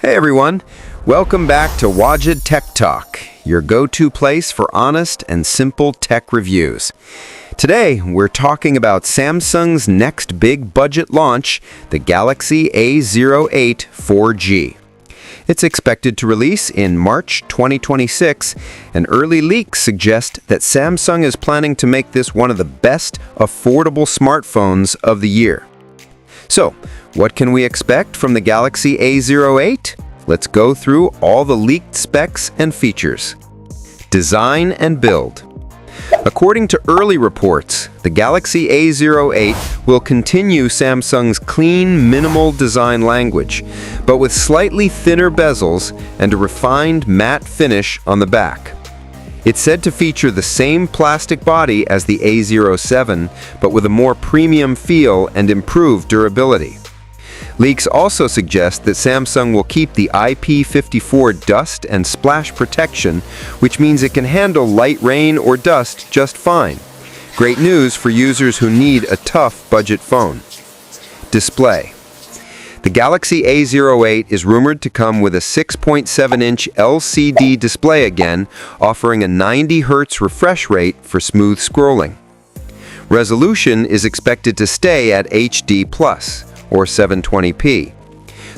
Hey everyone, welcome back to Wajid Tech Talk, your go-to place for honest and simple tech reviews. Today, we're talking about Samsung's next big budget launch, the Galaxy A08 4G. It's expected to release in March 2026, and early leaks suggest that Samsung is planning to make this one of the best affordable smartphones of the year. So, what can we expect from the Galaxy A08? Let's go through all the leaked specs and features. Design and build. According to early reports, the Galaxy A08 will continue Samsung's clean, minimal design language, but with slightly thinner bezels and a refined matte finish on the back. It's said to feature the same plastic body as the A07, but with a more premium feel and improved durability. Leaks also suggest that Samsung will keep the IP54 dust and splash protection, which means it can handle light rain or dust just fine. Great news for users who need a tough budget phone. Display. The Galaxy A08 is rumored to come with a 6.7-inch LCD display again, offering a 90 Hz refresh rate for smooth scrolling. Resolution is expected to stay at HD+, or 720p,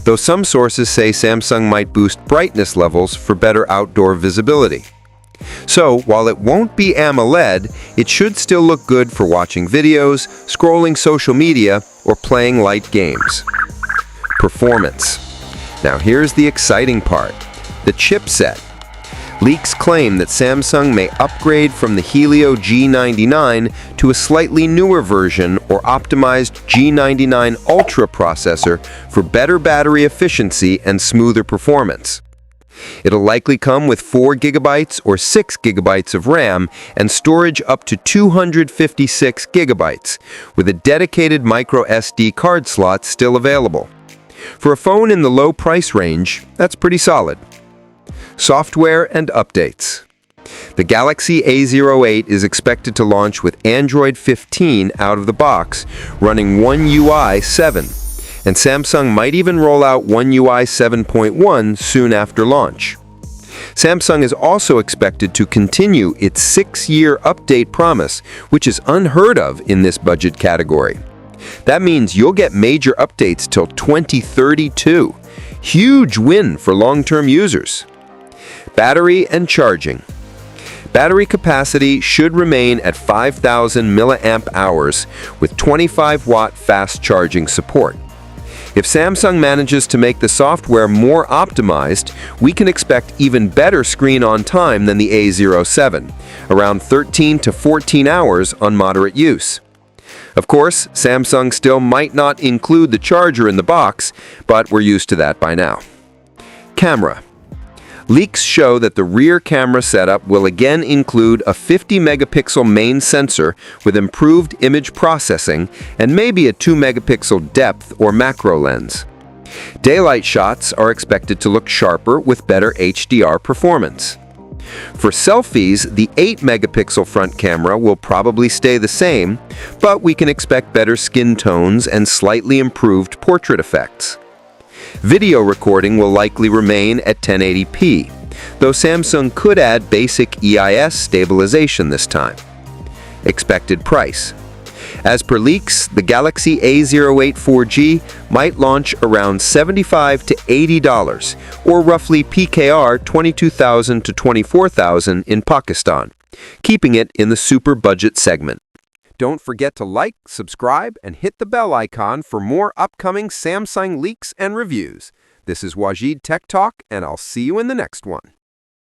though some sources say Samsung might boost brightness levels for better outdoor visibility. So, while it won't be AMOLED, it should still look good for watching videos, scrolling social media, or playing light games. Performance. Now here's the exciting part, the chipset. Leaks claim that Samsung may upgrade from the Helio G99 to a slightly newer version or optimized G99 Ultra processor for better battery efficiency and smoother performance. It'll likely come with 4 GB or 6 GB of RAM and storage up to 256 GB, with a dedicated micro SD card slot still available. For a phone in the low price range, that's pretty solid. Software and updates. The Galaxy A08 is expected to launch with Android 15 out of the box, running One UI 7, and Samsung might even roll out One UI 7.1 soon after launch. Samsung is also expected to continue its 6-year update promise, which is unheard of in this budget category. That means you'll get major updates till 2032. Huge win for long-term users. Battery and charging. Battery capacity should remain at 5,000 mAh with 25-watt fast charging support. If Samsung manages to make the software more optimized, we can expect even better screen-on time than the A07, around 13 to 14 hours on moderate use. Of course, Samsung still might not include the charger in the box, but we're used to that by now. Camera. Leaks show that the rear camera setup will again include a 50-megapixel main sensor with improved image processing and maybe a 2-megapixel depth or macro lens. Daylight shots are expected to look sharper with better HDR performance. For selfies, the 8-megapixel front camera will probably stay the same, but we can expect better skin tones and slightly improved portrait effects. Video recording will likely remain at 1080p, though Samsung could add basic EIS stabilization this time. Expected price. As per leaks, the Galaxy A08 4G might launch around $75 to $80, or roughly PKR $22,000 to $24,000 in Pakistan, keeping it in the super budget segment. Don't forget to like, subscribe, and hit the bell icon for more upcoming Samsung leaks and reviews. This is Wajid Tech Talk, and I'll see you in the next one.